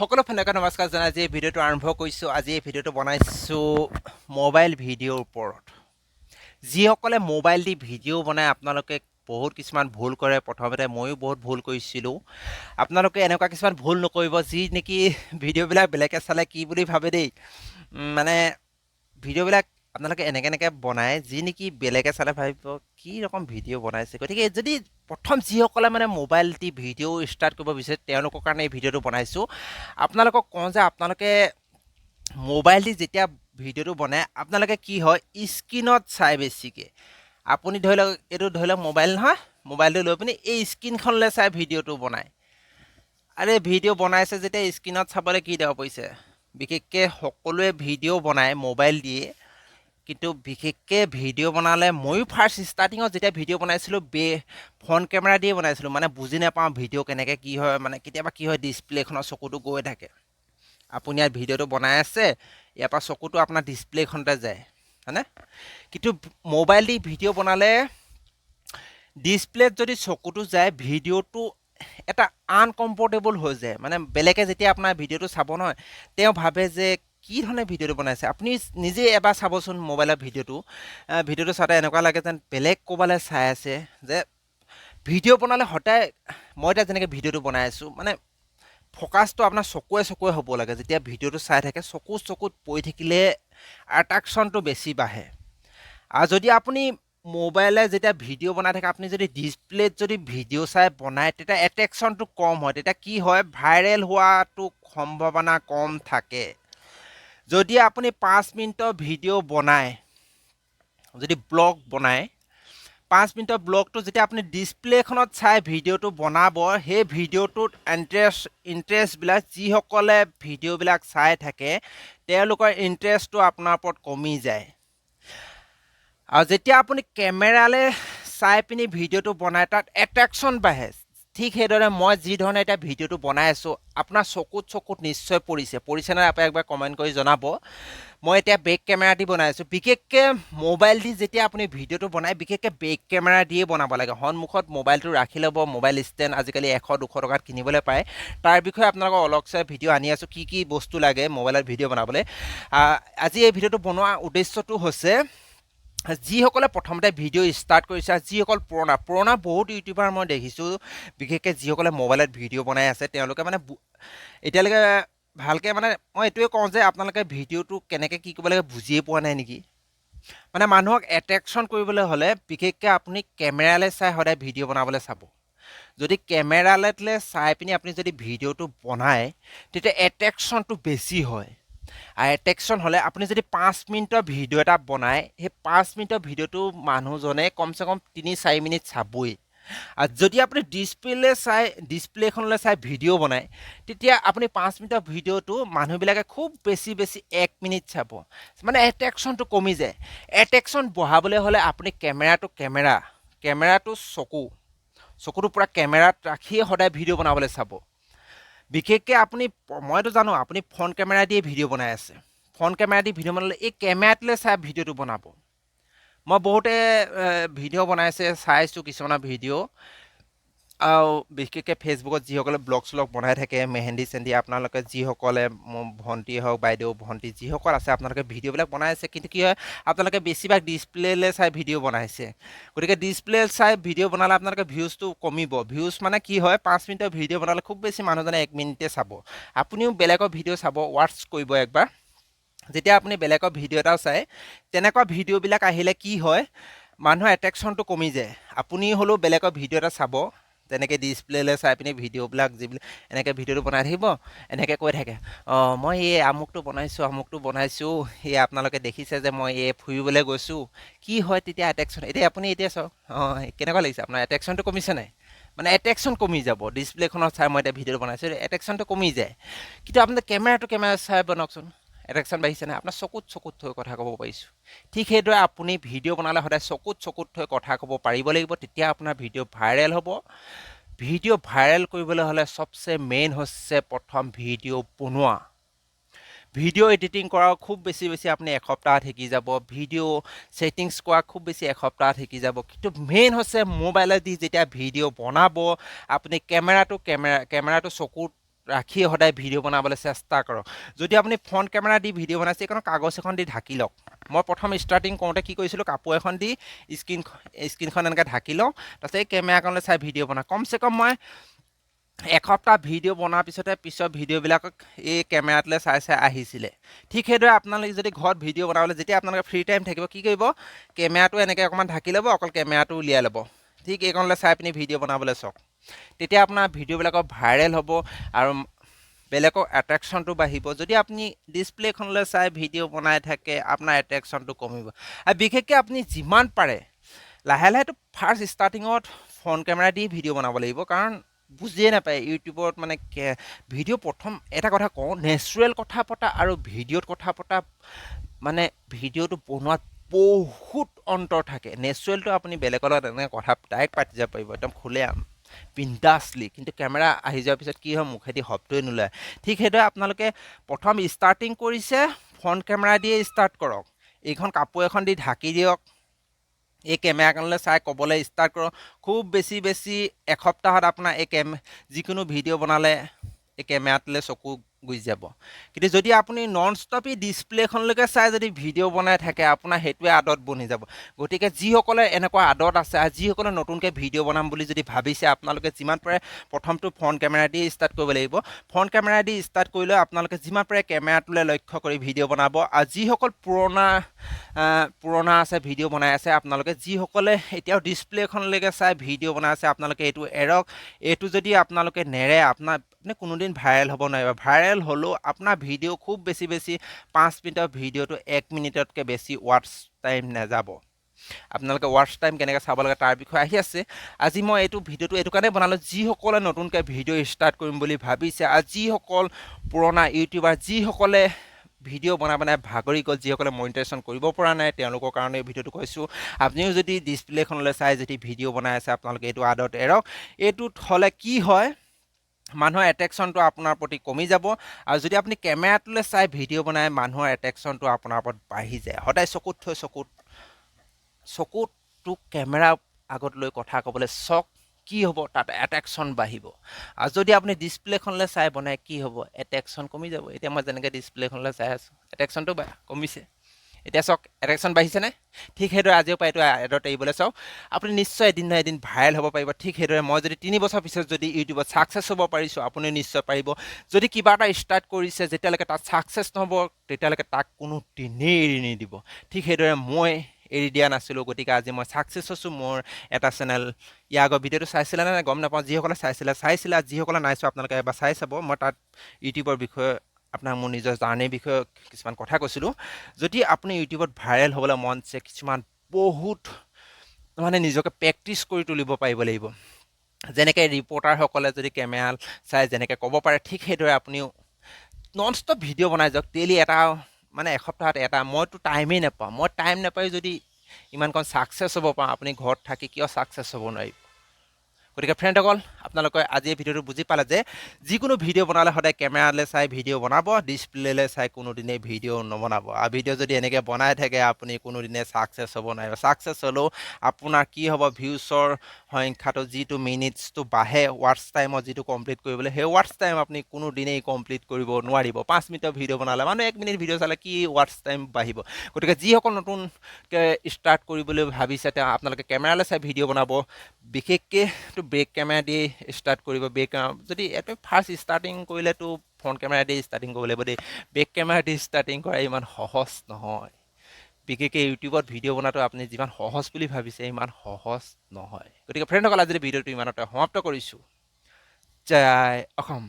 সকলো ফ্ৰেণ্ডক নমস্কাৰ জনাই আজি ভিডিঅ'টো আৰম্ভ কৰিছোঁ। আজি এই ভিডিঅ'টো বনাইছোঁ মোবাইল ভিডিঅ'ৰ ওপৰত। যিসকলে মোবাইল দি ভিডিঅ' বনাই আপোনালোকে বহুত কিছুমান ভুল কৰে। প্ৰথমতে ময়ো বহুত ভুল কৰিছিলোঁ। আপোনালোকে এনেকুৱা কিছুমান ভুল নকৰিব যি নেকি ভিডিঅ'বিলাক বেলেগে চালে কি বুলি ভাবে দেই। মানে ভিডিঅ'বিলাক আপোনালোকে এনেকৈ বনায় যি নেকি বেলেগে চালে ভাবিব কি ৰকম ভিডিঅ' বনাইছে। গতিকে যদি প্ৰথম যিসকলে মানে মোবাইল দি ভিডিঅ' ষ্টাৰ্ট কৰিব বিচাৰে তেওঁলোকৰ কাৰণে এই ভিডিঅ'টো বনাইছোঁ। আপোনালোকক কওঁ যে আপোনালোকে মোবাইল দি যেতিয়া ভিডিঅ'টো বনায় আপোনালোকে কি হয় স্ক্ৰীনত চাই বেছিকৈ। আপুনি ধৰি লওক এইটো ধৰি লওক মোবাইল নহয়, মোবাইলটো লৈ পিনি এই স্ক্ৰীনখনলৈ চাই ভিডিঅ'টো বনায়। আৰু ভিডিঅ' বনাইছে যেতিয়া স্ক্ৰীনত চাবলৈ কি দেখাব পৰিছে। বিশেষকৈ সকলোৱে ভিডিঅ' বনায় মোবাইল দিয়ে, কিন্তু বিশেষকৈ ভিডিঅ' বনালে ময়ো ফাৰ্ষ্ট ষ্টাৰ্টিঙত যেতিয়া ভিডিঅ' বনাইছিলোঁ ফ্ৰণ্ট কেমেৰা দিয়ে বনাইছিলোঁ। মানে বুজি নাপাওঁ ভিডিঅ' কেনেকৈ কি হয়, মানে কেতিয়াবা কি হয় ডিছপ্লেখনৰ চকুটো গৈ থাকে। আপুনি ইয়াত ভিডিঅ'টো বনাই আছে, ইয়াৰ পৰা চকুটো আপোনাৰ ডিছপ্লেখনতে যায় হয়নে। কিন্তু মোবাইল দি ভিডিঅ' বনালে ডিছপ্লেত যদি চকুটো যায় ভিডিঅ'টো এটা আনকমফৰ্টেবল হৈ যায়। মানে বেলেগে যেতিয়া আপোনাৰ ভিডিঅ'টো চাব নহয় তেওঁ ভাবে যে কি ধৰণে ভিডিঅ'টো বনাইছে। আপুনি নিজে এবাৰ চাবচোন মোবাইলৰ ভিডিঅ'টো চাওঁতে এনেকুৱা লাগে যেন বেলেগ ক'ৰবালৈ চাই আছে। যে ভিডিঅ' বনালে সদায় মই এতিয়া যেনেকৈ ভিডিঅ'টো বনাই আছোঁ মানে ফ'কাছটো আপোনাৰ চকুৱে হ'ব লাগে। যেতিয়া ভিডিঅ'টো চাই থাকে চকুত পৰি থাকিলে এট্ৰেকশ্যনটো বেছি বাঢ়ে। আৰু যদি আপুনি মোবাইলে যেতিয়া ভিডিঅ' বনাই থাকে আপুনি যদি ডিছপ্লেত যদি ভিডিঅ' চাই বনায় তেতিয়া এট্ৰেকশ্যনটো কম হয়। তেতিয়া কি হয় ভাইৰেল হোৱাটো সম্ভাৱনা কম থাকে। যদি আপুনি 5 মিনিটৰ ভিডিঅ' বনায়, যদি ব্লগ বনায় 5 মিনিটৰ ব্লগটো যেতিয়া আপুনি ডিছপ্লেখনত চাই ভিডিঅ'টো বনাব সেই ভিডিঅ'টোত ইণ্টাৰেষ্টবিলাক যিসকলে ভিডিঅ'বিলাক চাই থাকে তেওঁলোকৰ ইণ্টাৰেষ্টটো আপোনাৰ ওপৰত কমি যায়। আৰু যেতিয়া আপুনি কেমেৰালৈ চাই পিনি ভিডিঅ'টো বনায় তাত এট্ৰেকশ্যন বাঢ়ে। ঠিক সেইদৰে মই যি ধৰণে এতিয়া ভিডিঅ'টো বনাই আছোঁ আপোনাৰ চকুত নিশ্চয় পৰিছে নে আপুনি একবাৰ কমেণ্ট কৰি জনাব। মই এতিয়া বেক কেমেৰা দি বনাই আছোঁ। বিশেষকৈ মোবাইল দি যেতিয়া আপুনি ভিডিঅ'টো বনায় বিশেষকৈ বেক কেমেৰা দিয়ে বনাব লাগে। সন্মুখত মোবাইলটো ৰাখি ল'ব। মোবাইল ষ্টেণ্ড আজিকালি 100-200 টকাত কিনিবলৈ পায়। তাৰ বিষয়ে আপোনালোকক অলপছে ভিডিঅ' আনি আছোঁ কি বস্তু লাগে মোবাইলত ভিডিঅ' বনাবলৈ। আজি এই ভিডিঅ'টো বনোৱাৰ উদ্দেশ্যটো হৈছে যিসকলে প্ৰথমতে ভিডিঅ' ষ্টাৰ্ট কৰিছে আৰু যিসকল পুৰণা বহুত ইউটিউবাৰ মই দেখিছোঁ বিশেষকৈ যিসকলে মোবাইলত ভিডিঅ' বনাই আছে তেওঁলোকে মানে এতিয়ালৈকে ভালকৈ মানে মই এইটোৱে কওঁ যে আপোনালোকে ভিডিঅ'টো কেনেকৈ কি কৰিব লাগে বুজিয়ে পোৱা নাই নেকি। মানে মানুহক এট্ৰেকশ্যন কৰিবলৈ হ'লে বিশেষকৈ আপুনি কেমেৰালৈ চাই সদায় ভিডিঅ' বনাবলৈ চাব। যদি কেমেৰালৈ চাই পিনি আপুনি যদি ভিডিঅ'টো বনায় তেতিয়া এট্ৰেকশ্যনটো বেছি হয়। আৰু এট্ৰেকশ্যন হ'লে আপুনি যদি 5 মিনিটৰ ভিডিঅ' এটা বনায় সেই 5 মিনিটৰ ভিডিঅ'টো মানুহজনে কমচে কম 3-4 মিনিট চাবই। আৰু যদি আপুনি ডিছপ্লেখনলৈ চাই ভিডিঅ' বনায় তেতিয়া আপুনি 5 মিনিটৰ ভিডিঅ'টো মানুহবিলাকে খুব বেছি 1 মিনিট চাব। মানে এট্ৰেকশ্যনটো কমি যায়। এট্ৰেকশ্যন বঢ়াবলৈ হ'লে আপুনি কেমেৰাটো চকুটো পূৰা কেমেৰাত ৰাখিয়ে সদায় ভিডিঅ' বনাবলৈ চাব। বিশেষকৈ মইতো জানো আপুনি ফ্ৰণ্ট কেমেৰা দিয়ে ভিডিঅ' বনাই আছে। ফ্ৰণ্ট কেমেৰা দি ভিডিঅ' বনালে এই কেমেৰাটোলৈ চাই ভিডিঅ'টো বনাব। মই বহুতে ভিডিঅ' বনাইছে চাইছোঁ কিছুমানৰ ভিডিঅ'। আৰু বিশেষকৈ ফেচবুকত যিসকলে ব্লগ বনাই থাকে মেহেন্দি আপোনালোকে যিসকলে ভণ্টি হওক বাইদেউ ভণ্টি যিসকল আছে আপোনালোকে ভিডিঅ'বিলাক বনাই আছে। কিন্তু কি হয় আপোনালোকে বেছিভাগ ডিছপ্লেলৈ চাই ভিডিঅ' বনাইছে। গতিকে ডিছপ্লে চাই ভিডিঅ' বনালে আপোনালোকে ভিউজটো কমিব। ভিউজ মানে কি হয় 5 মিনিটৰ ভিডিঅ' বনালে খুব বেছি মানুহজনে 1 মিনিটে চাব। আপুনিও বেলেগৰ ভিডিঅ' চাব, ৱাটচ কৰিব একবাৰ। যেতিয়া আপুনি বেলেগৰ ভিডিঅ' এটাও চায় তেনেকুৱা ভিডিঅ'বিলাক আহিলে কি হয় মানুহৰ এট্ৰেকশ্যনটো কমি যায়। আপুনি হ'লেও বেলেগৰ ভিডিঅ' এটা চাব তেনেকৈ ডিছপ্লেলৈ চাই পিনি ভিডিঅ'বিলাক যিবিলাক এনেকৈ ভিডিঅ'টো বনাই থাকিব এনেকৈ কৈ থাকে মই এই আমুকটো বনাইছোঁ এই আপোনালোকে দেখিছে যে মই এই ফুৰিবলৈ গৈছোঁ। কি হয় তেতিয়া এট্ৰেকশ্যন আপুনি এতিয়া চাওক কেনেকুৱা লাগিছে আপোনাৰ এট্ৰেকশ্যনটো কমিছে নাই। মানে এট্ৰেকশ্যন কমি যাব। ডিছপ্লেখনত চাই মই এতিয়া ভিডিঅ'টো বনাইছোঁ এট্ৰেকশ্যনটো কমি যায়। কিন্তু আপুনি কেমেৰা চাই বনাওকচোন এট্ৰেকশ্যন বাঢ়িছে নাই। আপোনাৰ চকুত থৈ কথা ক'ব পাৰিছোঁ। ঠিক সেইদৰে আপুনি ভিডিঅ' বনালে সদায় চকুত থৈ কথা ক'ব পাৰিব লাগিব। তেতিয়া আপোনাৰ ভিডিঅ' ভাইৰেল হ'ব। ভিডিঅ' ভাইৰেল কৰিবলৈ হ'লে চবচে মেইন হৈছে প্ৰথম ভিডিঅ' বনোৱা। ভিডিঅ' এডিটিং কৰা খুব বেছি আপুনি এসপ্তাহত শিকি যাব। ভিডিঅ' ছেটিংছ কৰা খুব বেছি এসপ্তাহত শিকি যাব। কিন্তু মেইন হৈছে মোবাইলত দি যেতিয়া ভিডিঅ' বনাব আপুনি কেমেৰাটো চকুত ৰাখি সদায় ভিডিঅ' বনাবলৈ চেষ্টা কৰক যদি আপুনি ফ্ৰণ্ট কেমেৰা দি ভিডিঅ' বনাইছে এইখন কাগজ এখন দি ঢাকি লওক মই প্ৰথম ষ্টাৰ্টিং কৰোঁতে কি কৰিছিলোঁ কাপোৰ এখন দি স্ক্ৰীনখন এনেকৈ ঢাকি লওঁ তাৰপিছত এই কেমেৰাখনলৈ চাই ভিডিঅ' বনাওঁ কমচে কম মই এসপ্তাহ ভিডিঅ' বনোৱাৰ পিছৰ ভিডিঅ'বিলাকক এই কেমেৰাটোলৈ চাই আহিছিলে ঠিক সেইদৰে আপোনালোকে যদি ঘৰত ভিডিঅ' বনাবলৈ যেতিয়া আপোনালোকে ফ্ৰী টাইম থাকিব কি কৰিব কেমেৰাটো এনেকৈ অকণমান ঢাকি ল'ব অকল কেমেৰাটো উলিয়াই ল'ব ঠিক এইকণলৈ চাই পিনি ভিডিঅ' বনাবলৈ চাওক তেতিয়া আপোনাৰ ভিডিঅ'বিলাকৰ ভাইৰেল হ'ব আৰু বেলেগৰ এট্ৰেকশ্যনটো বাঢ়িব যদি আপুনি ডিছপ্লেখনলৈ চাই ভিডিঅ' বনাই থাকে আপোনাৰ এট্ৰেকশ্যনটো কমিব আৰু বিশেষকৈ আপুনি যিমান পাৰে লাহে লাহেতো ফাৰ্ষ্ট ষ্টাৰ্টিঙত ফ্ৰণ্ট কেমেৰা দি ভিডিঅ' বনাব লাগিব কাৰণ বুজিয়ে নাপায় ইউটিউবত মানে ভিডিঅ' প্ৰথম এটা কথা কওঁ নেচাৰেল কথা পতা আৰু ভিডিঅ'ত কথা পতা মানে ভিডিঅ'টো বনোৱাত বহুত অন্তৰ থাকে নেচাৰেলটো আপুনি বেলেগৰ লগত এনেকৈ কথা ডাইৰেক্ট পাতি যাব পাৰিব একদম খোলে বিন্দাছলি কিন্তু কেমেৰা আহি যোৱাৰ পিছত কি হয় মুখেদি শব্দই নোলায় ঠিক সেইদৰে আপোনালোকে প্ৰথম ষ্টাৰ্টিং কৰিছে ফ্ৰণ্ট কেমেৰা দিয়ে ষ্টাৰ্ট কৰক এইখন কাপোৰ এখন দি ঢাকি দিয়ক এই কেমেৰাখনলৈ চাই ক'বলৈ ষ্টাৰ্ট কৰক খুব বেছি এসপ্তাহত আপোনাৰ যিকোনো ভিডিঅ' বনালে এই কেমেৰাটোলৈ চকু গুচি যাব কিন্তু যদি আপুনি নন ষ্টপি ডিছপ্লেখনলৈকে চাই যদি ভিডিঅ' বনাই থাকে আপোনাৰ সেইটোৱে আদত বনি যাব গতিকে যিসকলে এনেকুৱা আদত আছে আৰু যিসকলে নতুনকৈ ভিডিঅ' বনাম বুলি যদি ভাবিছে আপোনালোকে যিমান পাৰে প্ৰথমটো ফ্ৰণ্ট কেমেৰা দি ষ্টাৰ্ট কৰিব লাগিব ফ্ৰণ্ট কেমেৰা দি ষ্টাৰ্ট কৰিলে আপোনালোকে যিমান পাৰে কেমেৰাটোলৈ লক্ষ্য কৰি ভিডিঅ' বনাব আৰু যিসকল পুৰণা আছে ভিডিঅ' বনাই আছে আপোনালোকে যিসকলে এতিয়াও ডিছপ্লেখনলৈকে চাই ভিডিঅ' বনাই আছে আপোনালোকে এইটো এৰক এইটো যদি আপোনালোকে নেৰে আপুনি কোনোদিন ভাইৰেল হ'ব নোৱাৰিব ভাইৰেল হ'লেও আপোনাৰ ভিডিঅ' খুব বেছি 5 মিনিটৰ ভিডিঅ'টো 1 মিনিটতকৈ বেছি ৱাটচ টাইম নাযাব আপোনালোকে ৱাটচ টাইম কেনেকৈ চাব লাগে তাৰ বিষয়ে আহি আছে আজি মই ভিডিঅ'টো এইটো কাৰণে বনালোঁ যিসকলে নতুনকৈ ভিডিঅ' ষ্টাৰ্ট কৰিম বুলি ভাবিছে আৰু যিসকল পুৰণা ইউটিউবাৰ যিসকলে ভিডিঅ' বনাই ভাগৰি গ'ল যিসকলে মনিটাইজেশ্যন কৰিব পৰা নাই তেওঁলোকৰ কাৰণে এই ভিডিঅ'টো কৈছোঁ আপুনিও যদি ডিছপ্লেখনলৈ চাই যদি ভিডিঅ' বনাই আছে আপোনালোকে এইটো আদত এৰক এইটোত হ'লে কি হয় মানুহৰ এট্ৰেকশ্যনটো আপোনাৰ প্ৰতি কমি যাব আৰু যদি আপুনি কেমেৰাটোলৈ চাই ভিডিঅ' বনাই মানুহৰ এট্ৰেকশ্যনটো আপোনাৰ ওপৰত বাঢ়ি যায় সদায় চকুটো কেমেৰা আগত লৈ কথা ক'বলৈ চক কি হ'ব তাত এট্ৰেকশ্যন বাঢ়িব আৰু যদি আপুনি ডিছপ্লেখনলৈ চাই বনাই কি হ'ব এট্ৰেকশ্যন কমি যাব এতিয়া মই যেনেকৈ ডিছপ্লেখনলৈ চাই আছোঁ এট্ৰেকশ্যনটো কমিছে এতিয়া চাওক এট্ৰেকশ্যন বাঢ়িছেনে ঠিক সেইদৰে আজিও পাই এইটো এডত এৰিবলৈ চাওক আপুনি নিশ্চয় এদিন নহয় এদিন ভাইৰেল হ'ব পাৰিব ঠিক সেইদৰে মই যদি 3 বছৰ পিছত যদি ইউটিউবত ছাকচেছ হ'ব পাৰিছোঁ আপুনি নিশ্চয় পাৰিব যদি কিবা এটা ষ্টাৰ্ট কৰিছে যেতিয়ালৈকে তাত ছাকচেছ নহ'ব তেতিয়ালৈকে তাক কোনো দিনেই এৰি নিদিব ঠিক সেইদৰে মই এৰি দিয়া নাছিলোঁ গতিকে আজি মই ছাকচেছ হৈছোঁ মোৰ এটা চেনেল ইয়াৰ আগৰ ভিডিঅ'টো চাইছিলে নে গম নাপাওঁ যিসকলে চাইছিলে আৰু যিসকলে নাই চোৱা আপোনালোকে এবাৰ চাই চাব মই তাত ইউটিউবৰ বিষয়ে আপোনাক মোৰ নিজৰ জাৰ্ণিৰ বিষয়ে কিছুমান কথা কৈছিলোঁ যদি আপুনি ইউটিউবত ভাইৰেল হ'বলৈ মন আছে কিছুমান বহুত মানে নিজকে প্ৰেক্টিছ কৰি তুলিব পাৰিব লাগিব যেনেকৈ ৰিপৰ্টাৰসকলে যদি কেমেৰা চাই যেনেকৈ ক'ব পাৰে ঠিক সেইদৰে আপুনিও নন ষ্টপ ভিডিঅ' বনাই যাওক ডেইলি এটা মানে এসপ্তাহত এটা মইতো টাইমেই নাপাওঁ মই টাইম নাপাই যদি ইমানকণ ছাকচেছ হ'ব পাৰোঁ আপুনি ঘৰত থাকি কিয় ছাকচেছ হ'ব নোৱাৰিব গতিকে ফ্ৰেণ্ডসকল আপোনালোকে আজি এই ভিডিঅ'টো বুজি পালে যে যিকোনো ভিডিঅ' বনালে সদায় কেমেৰালৈ চাই ভিডিঅ' বনাব ডিছপ্লেলৈ চাই কোনোদিনেই ভিডিঅ' নবনাব আৰু ভিডিঅ' যদি এনেকৈ বনাই থাকে আপুনি কোনোদিনে ছাকচেছ হ'ব নোৱাৰিব ছাকচেছ হ'লেও আপোনাৰ কি হ'ব ভিউছৰ সংখ্যাটো যিটো মিনিটছটো বাঢ়ে ৱাটচ টাইমত যিটো কমপ্লিট কৰিবলৈ সেই ৱাটচ টাইম আপুনি কোনোদিনেই কমপ্লিট কৰিব নোৱাৰিব 5 মিনিটৰ ভিডিঅ' বনালে মানুহ 1 মিনিট ভিডিঅ' চালে কি ৱাটচ টাইম বাঢ়িব গতিকে যিসকল নতুনকৈ ষ্টাৰ্ট কৰিবলৈ ভাবিছে তেওঁ আপোনালোকে কেমেৰালৈ চাই ভিডিঅ' বনাব বিশেষকৈ বেক কেমেৰা দি ষ্টাৰ্ট কৰিব যদি এইটো ফাৰ্ষ্ট ষ্টাৰ্টিং কৰিলেতো ফ্ৰণ্ট কেমেৰা দি ষ্টাৰ্টিং কৰিব লাগিব দেই বেক কেমেৰা দি ষ্টাৰ্টিং কৰা ইমান সহজ নহয় বিশেষকৈ ইউটিউবত ভিডিঅ' বনাটো আপুনি যিমান সহজ বুলি ভাবিছে ইমান সহজ নহয় গতিকে ফ্ৰেণ্ডসকল আজি ভিডিঅ'টো ইমানতে সমাপ্ত কৰিছোঁ জয় অসম।